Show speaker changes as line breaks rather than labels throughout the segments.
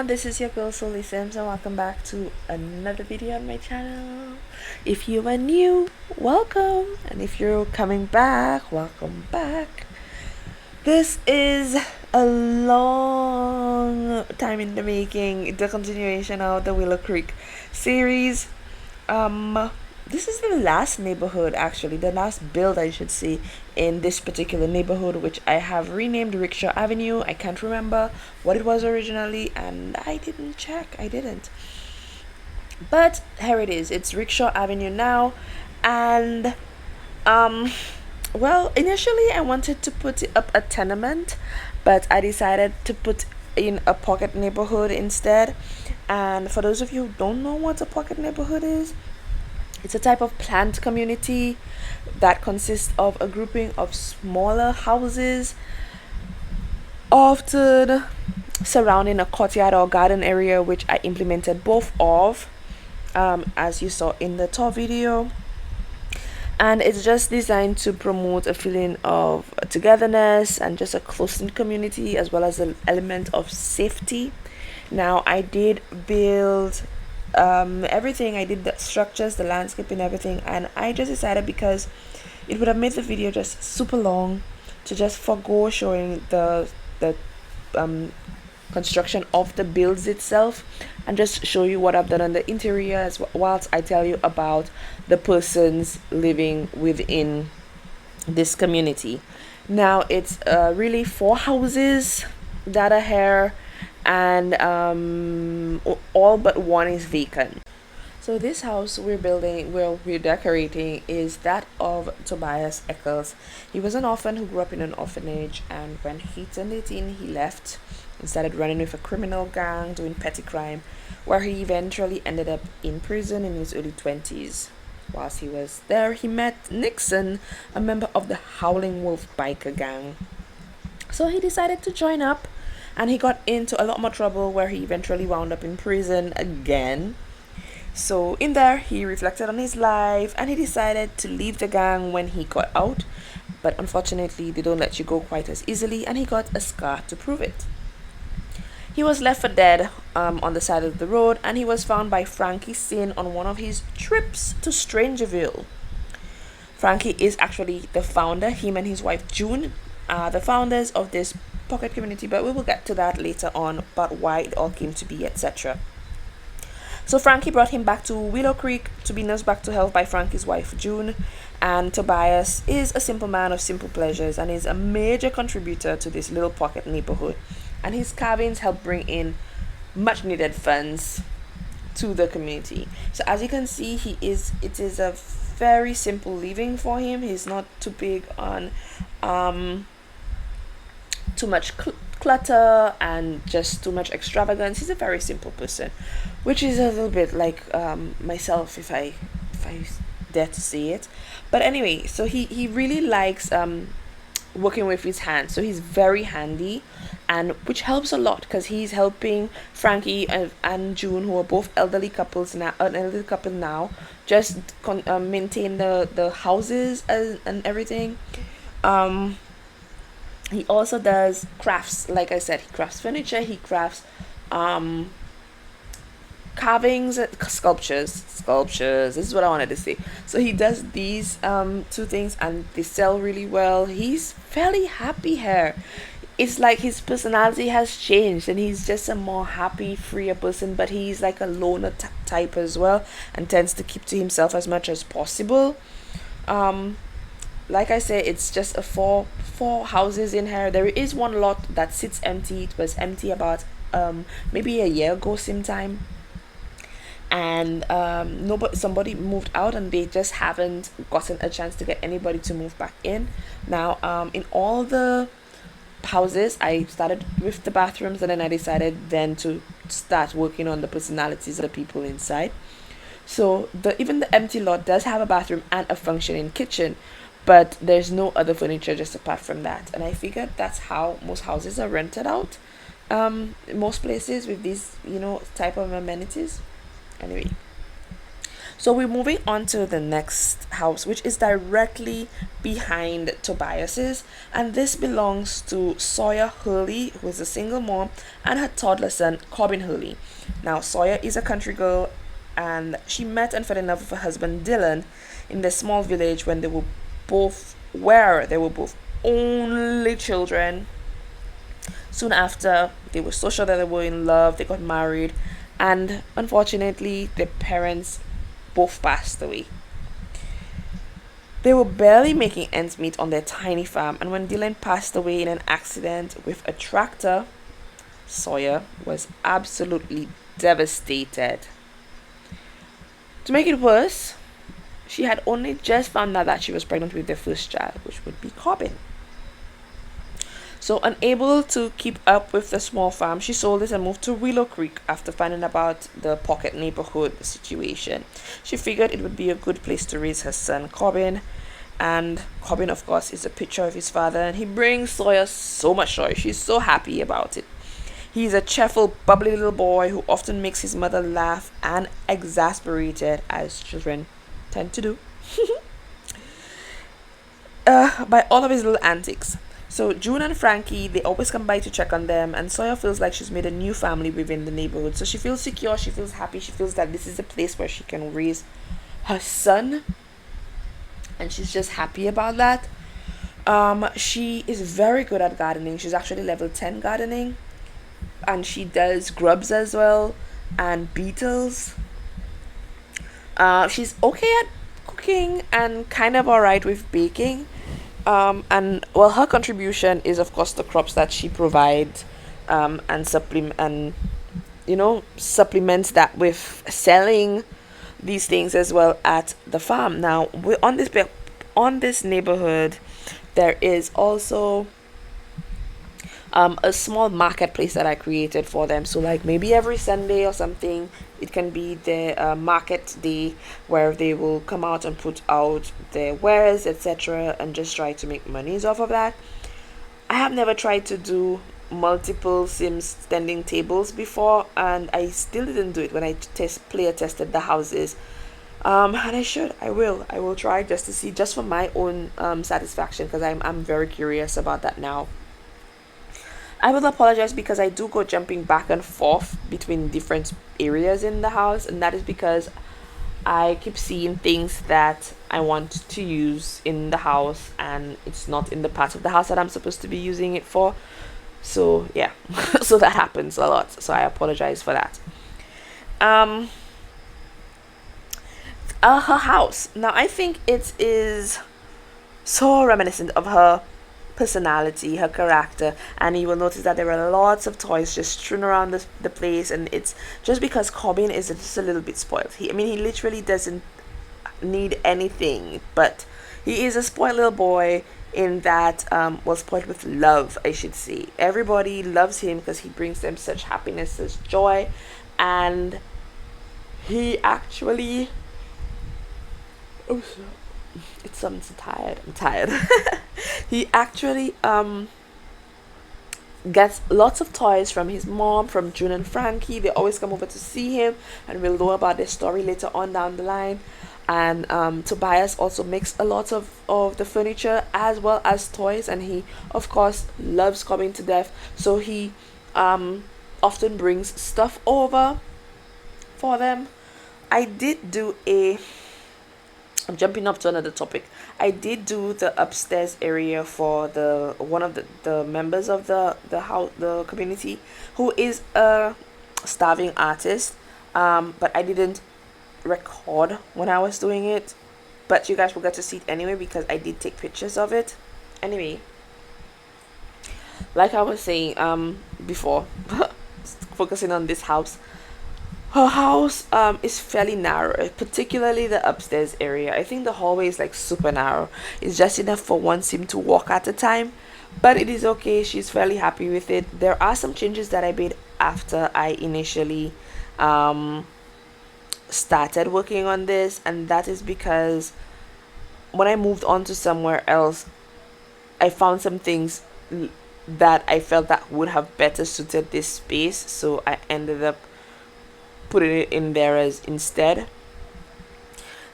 everyone, this is your girl SolieSims and welcome back to another video on my channel. If you are new, welcome, and if you're coming back, welcome back. This is a long time in the making, the continuation of the Willow Creek series. This is the last neighborhood, actually, the last build I should say, in this particular neighborhood, which I have renamed Rickshaw Avenue. I can't remember what it was originally, and I didn't check. I didn't. But here it is. It's Rickshaw Avenue now, and well, initially I wanted to put it up a tenement, but I decided to put in a pocket neighborhood instead. And for those of you who don't know what a pocket neighborhood is, it's a type of planned community that consists of a grouping of smaller houses, often surrounding a courtyard or garden area, which I implemented both of, as you saw in the top video. And it's just designed to promote a feeling of togetherness and just a close-knit community, as well as an element of safety. Now, I did build everything. I did the structures, the landscaping, everything, and I just decided, because it would have made the video just super long, to just forego showing the construction of the builds itself and just show you what I've done on the interior, as whilst I tell you about the persons living within this community. Now, it's really 4 houses that are here, and all but one is vacant. So this house we're building, we're decorating, is that of Tobias Eccles. He was an orphan who grew up in an orphanage, and when he turned 18 he left and started running with a criminal gang, doing petty crime, where he eventually ended up in prison in his early 20s. Whilst he was there, he met Nixon, a member of the Howling Wolf biker gang. So he decided to join up, and he got into a lot more trouble, where he eventually wound up in prison again. So in there, he reflected on his life, and he decided to leave the gang when he got out. But unfortunately, they don't let you go quite as easily, and he got a scar to prove it. He was left for dead on the side of the road, and he was found by Frankie Sin on one of his trips to Strangerville. Frankie is actually the founder. Him and his wife June are the founders of this pocket community, but we will get to that later on, about why it all came to be, etc. So Frankie brought him back to Willow Creek to be nursed back to health by Frankie's wife June, and Tobias is a simple man of simple pleasures and is a major contributor to this little pocket neighborhood, and his carvings help bring in much needed funds to the community. So as you can see, it is a very simple living for him. He's not too big on too much clutter and just too much extravagance. He's a very simple person, which is a little bit like myself, if I dare to say it. But anyway, so he really likes working with his hands, so he's very handy, and which helps a lot, because he's helping Frankie and June, who are both elderly couples now, an elderly couple now, just maintain the houses and everything. He also does crafts. Like I said, he crafts furniture, he crafts carvings, sculptures. This is what I wanted to say. So he does these 2 things, and they sell really well. He's fairly happy here. It's like his personality has changed, and he's just a more happy, freer person, but he's like a loner type as well, and tends to keep to himself as much as possible. Like I say, it's just a four houses in here. There is one lot that sits empty. It was empty about maybe a year ago sometime, and somebody moved out, and they just haven't gotten a chance to get anybody to move back in. Now, in all the houses, I started with the bathrooms, and then I decided then to start working on the personalities of the people inside. So even the empty lot does have a bathroom and a functioning kitchen, but there's no other furniture just apart from that. And I figured that's how most houses are rented out, in most places, with these type of amenities. Anyway, So we're moving on to the next house, which is directly behind Tobias's, and this belongs to Sawyer Hurley, who is a single mom, and her toddler son, Corbin Hurley. Now, Sawyer is a country girl, and she met and fell in love with her husband Dylan in the small village when they were both only children. Soon after, they were so sure that they were in love, they got married, and unfortunately, their parents both passed away. They were barely making ends meet on their tiny farm, and when Dylan passed away in an accident with a tractor, Sawyer was absolutely devastated. To make it worse, she had only just found out that she was pregnant with their first child, which would be Corbin. So, unable to keep up with the small farm, she sold it and moved to Willow Creek after finding about the pocket neighborhood situation. She figured it would be a good place to raise her son, Corbin. And Corbin, of course, is a picture of his father, and he brings Sawyer so much joy. She's so happy about it. He's a cheerful, bubbly little boy who often makes his mother laugh and exasperated, as children tend to do, by all of his little antics. So June and Frankie, they always come by to check on them, and Sawyer feels like she's made a new family within the neighborhood. So she feels secure, she feels happy, she feels that this is a place where she can raise her son, and she's just happy about that. She is very good at gardening. She's actually level 10 gardening, and she does grubs as well and beetles. She's okay at cooking and kind of alright with baking. And well, her contribution is of course the crops that she provides, and supplements that with selling these things as well at the farm. Now, we on this neighborhood, there is also a small marketplace that I created for them. So like maybe every Sunday or something, it can be the market day where they will come out and put out their wares, etc., and just try to make monies off of that. I have never tried to do multiple Sims standing tables before, and I still didn't do it when I player tested the houses. And I will try just to see, just for my own satisfaction, because I'm very curious about that now. I will apologize because I do go jumping back and forth between different areas in the house, and that is because I keep seeing things that I want to use in the house, and it's not in the part of the house that I'm supposed to be using it for. So yeah, so that happens a lot. So I apologize for that. Um, her house. Now I think it is so reminiscent of her personality, her character, and you will notice that there are lots of toys just strewn around the place, and it's just because Corbin is just a little bit spoiled. He literally doesn't need anything, but he is a spoiled little boy in that, well, spoiled with love, I should say. Everybody loves him because he brings them such happiness, such joy, and he actually, oh, I'm so tired. I'm tired. He actually gets lots of toys from his mom, from June and Frankie. They always come over to see him, and we'll know about their story later on down the line. And Tobias also makes a lot of the furniture as well as toys, and he of course loves coming to death. So he often brings stuff over for them. I did do a I'm jumping up to another topic. I did do the upstairs area for the one of the members of the community, who is a starving artist. But I didn't record when I was doing it. But you guys will get to see it anyway because I did take pictures of it. Anyway, like I was saying before, focusing on this house. Her house is fairly narrow, particularly the upstairs area. I think the hallway is like super narrow. It's just enough for one sim to walk at a time, but it is okay. She's fairly happy with it. There are some changes that I made after I initially started working on this, and that is because when I moved on to somewhere else, I found some things that I felt that would have better suited this space, so I ended up putting it in there as instead.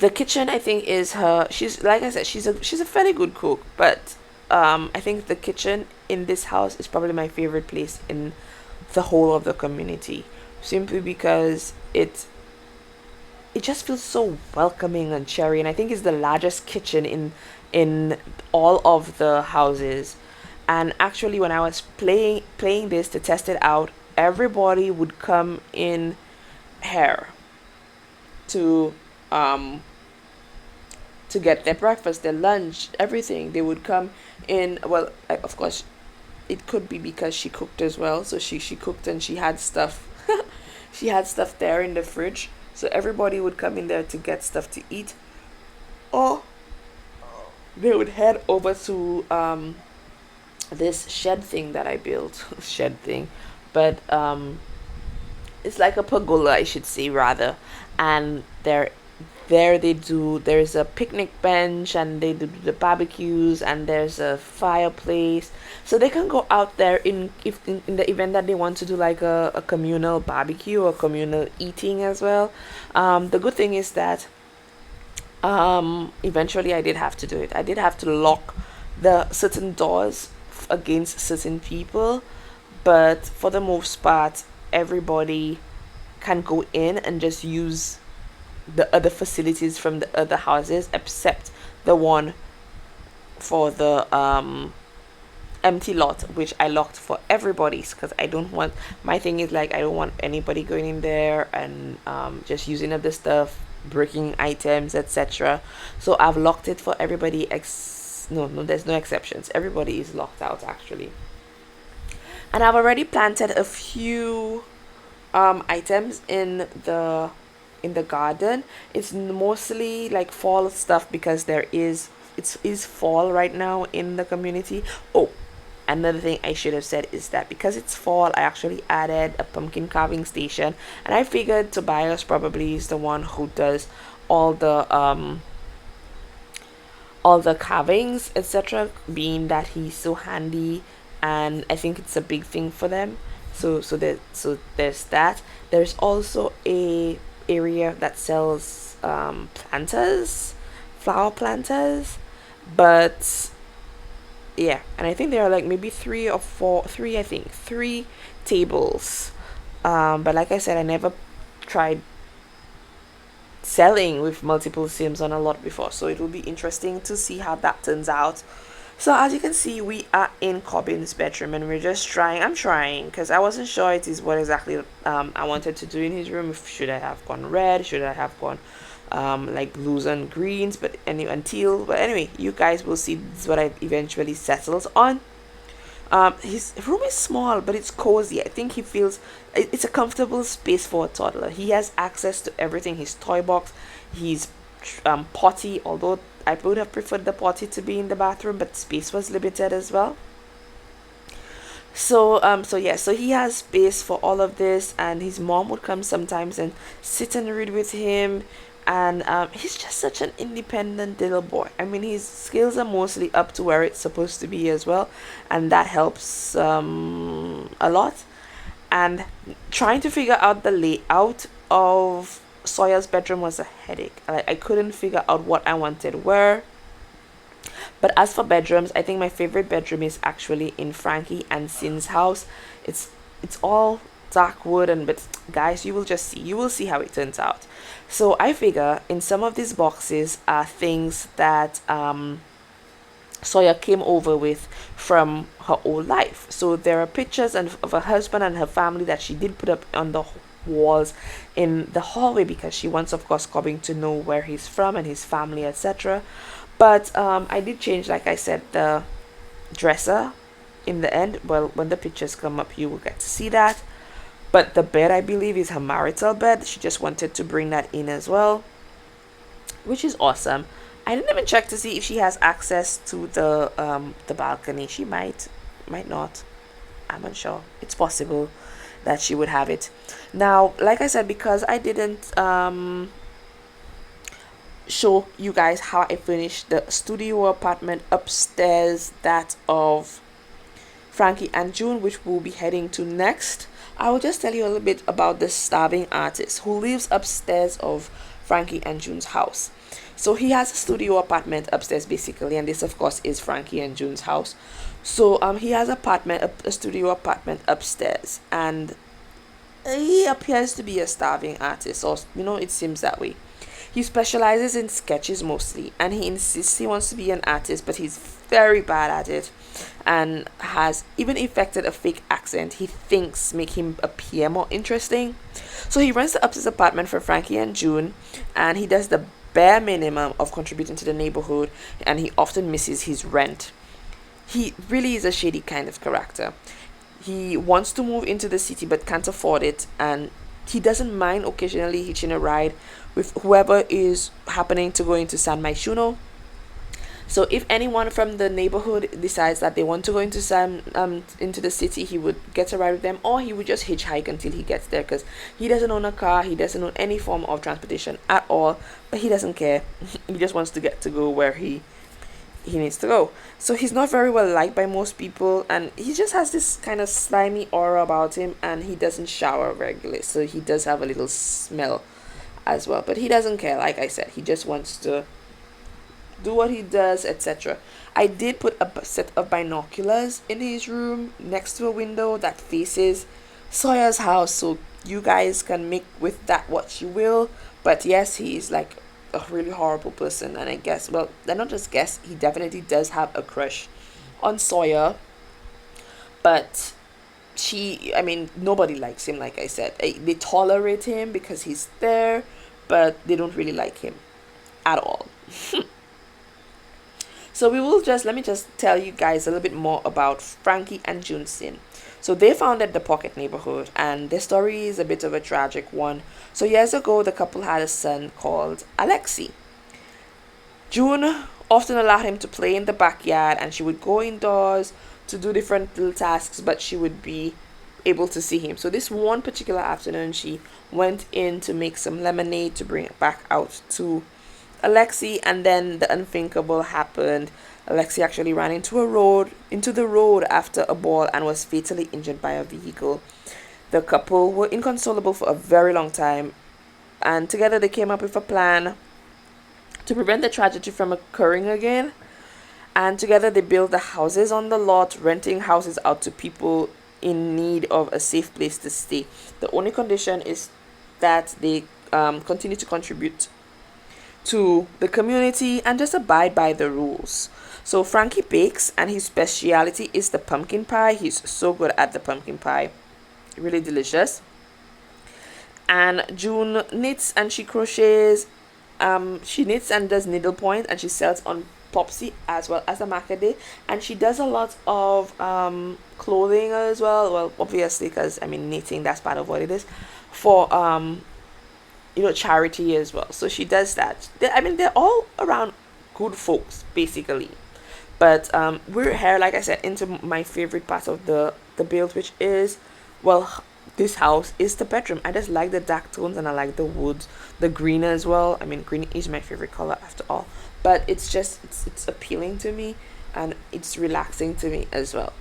The kitchen, I think, is her. She's, like I said, she's a fairly good cook, but I think the kitchen in this house is probably my favorite place in the whole of the community, simply because it just feels so welcoming and cheery, and I think it's the largest kitchen in all of the houses. And actually, when I was playing this to test it out, everybody would come in here to um to get their breakfast, their lunch, everything. They would come in. Well, of course, it could be because she cooked as well. So she cooked and she had stuff. She had stuff there in the fridge. So everybody would come in there to get stuff to eat, or they would head over to this shed thing that I built. Shed thing, but it's like a pergola, I should say, rather. And there's a picnic bench, and they do the barbecues, and there's a fireplace, so they can go out there in the event that they want to do like a communal barbecue or communal eating as well. The good thing is that eventually I did have to do it. I did have to lock the certain doors against certain people, but for the most part, everybody can go in and just use the other facilities from the other houses, except the one for the empty lot, which I locked for everybody's, because I don't want, my thing is like, I don't want anybody going in there and just using up the stuff, breaking items, etc. So I've locked it for everybody. No, no, there's no exceptions. Everybody is locked out actually. And I've already planted a few items in the garden. It's mostly like fall stuff, because it is fall right now in the community. Oh, another thing I should have said is that because it's fall, I actually added a pumpkin carving station, and I figured Tobias probably is the one who does all the carvings, etc., being that he's so handy, and I think it's a big thing for them. So there's that. There's also a area that sells planters, flower planters, but yeah, and I think there are like maybe three tables. But like I said, I never tried selling with multiple sims on a lot before, so it will be interesting to see how that turns out. So as you can see, we are in Cobbin's bedroom, and we're just trying. I'm trying because I wasn't sure it is what exactly I wanted to do in his room. If should I have gone red? Should I have gone like blues and greens? But anyway, and teal. But anyway, you guys will see. This is what I eventually settled on. His room is small, but it's cozy. I think he feels it's a comfortable space for a toddler. He has access to everything: his toy box, his potty. Although I would have preferred the potty to be in the bathroom, but space was limited as well. So yeah, so he has space for all of this, and his mom would come sometimes and sit and read with him. And he's just such an independent little boy. I mean, his skills are mostly up to where it's supposed to be as well, and that helps a lot. And trying to figure out the layout of Sawyer's bedroom was a headache. I couldn't figure out what I wanted where. But as for bedrooms, I think my favorite bedroom is actually in Frankie and Sin's house. It's all dark wood, and but guys, you will just see. You will see how it turns out. So I figure in some of these boxes are things that Sawyer came over with from her old life. So there are pictures of her husband and her family that she did put up on the walls in the hallway, because she wants, of course, Cobbing to know where he's from and his family, etc. But I did change, like I said, the dresser in the end. Well, when the pictures come up, you will get to see that. But the bed, I believe, is her marital bed. She just wanted to bring that in as well, which is awesome. I didn't even check to see if she has access to the balcony. She might not. I'm unsure. It's possible that she would have it. Now, like I said, because I didn't show you guys how I finished the studio apartment upstairs, that of Frankie and June, which we'll be heading to next, I will just tell you a little bit about the starving artist who lives upstairs of Frankie and June's house. So he has a studio apartment upstairs basically, and this of course is Frankie and June's house. So he has a studio apartment upstairs, and he appears to be a starving artist, or it seems that way. He specializes in sketches mostly, and he insists he wants to be an artist, but he's very bad at it, and has even affected a fake accent he thinks make him appear more interesting. So he rents the upstairs apartment for Frankie and June, and he does the bare minimum of contributing to the neighborhood, and he often misses his rent. He really is a shady kind of character. He wants to move into the city but can't afford it, and he doesn't mind occasionally hitching a ride with whoever is happening to go into San Myshuno. So if anyone from the neighborhood decides that they want to go into the city, he would get a ride with them, or he would just hitchhike until he gets there, because he doesn't own a car, he doesn't own any form of transportation at all, but he doesn't care. He just wants to get to go where he needs to go. So he's not very well liked by most people, and he just has this kind of slimy aura about him, and he doesn't shower regularly, so he does have a little smell as well, but he doesn't care. Like I said, he just wants to do what he does, etc. I did put a set of binoculars in his room next to a window that faces Sawyer's house, so you guys can make with that what you will. But yes, he's like a really horrible person, and I guess, well, I not just guess, he definitely does have a crush on Sawyer. But nobody likes him. Like I said, they tolerate him because he's there, but they don't really like him at all. So let me just tell you guys a little bit more about Frankie and June Sin. So they founded the Pocket neighborhood, and their story is a bit of a tragic one. So years ago, the couple had a son called Alexi. June often allowed him to play in the backyard, and she would go indoors to do different little tasks, but she would be able to see him. So this one particular afternoon, she went in to make some lemonade to bring it back out to Alexi, and then the unthinkable happened. Alexi actually ran into the road after a ball, and was fatally injured by a vehicle. The couple were inconsolable for a very long time, and together they came up with a plan to prevent the tragedy from occurring again. And together they built the houses on the lot, renting houses out to people in need of a safe place to stay. The only condition is that they continue to contribute to the community and just abide by the rules. So Frankie bakes, and his speciality is the pumpkin pie. He's so good at the pumpkin pie, really delicious. And June knits and she crochets. She knits and does needlepoint, and she sells on Plopsy as well as the market day. And she does a lot of clothing as well obviously, because knitting, that's part of what it is, for charity as well. So she does that. They're all around good folks basically. But we're here, like I said, into my favorite part of the build, which is, well, this house is the bedroom. I just like the dark tones, and I like the woods, the green as well. Green is my favorite color after all, but it's appealing to me, and it's relaxing to me as well.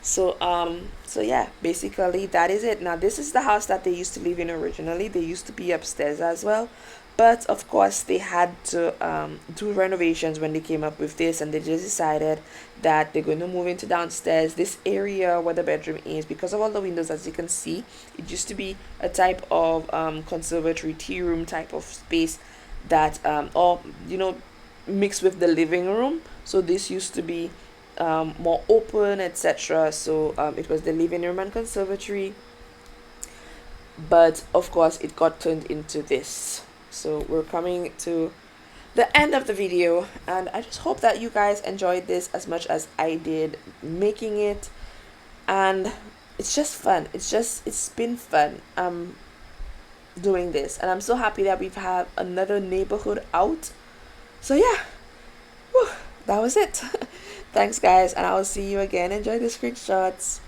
So yeah, basically that is it. Now this is the house that they used to live in originally. They used to be upstairs as well, but of course they had to do renovations when they came up with this, and they just decided that they're going to move into downstairs, this area where the bedroom is, because of all the windows. As you can see, it used to be a type of conservatory tea room type of space that mixed with the living room. So this used to be more open, etc. So it was the living room and conservatory, but of course it got turned into this. So we're coming to the end of the video, and I just hope that you guys enjoyed this as much as I did making it. And it's just fun. It's been fun doing this, and I'm so happy that we've had another neighborhood out. So yeah, whew, that was it. Thanks guys, and I will see you again. Enjoy the screenshots.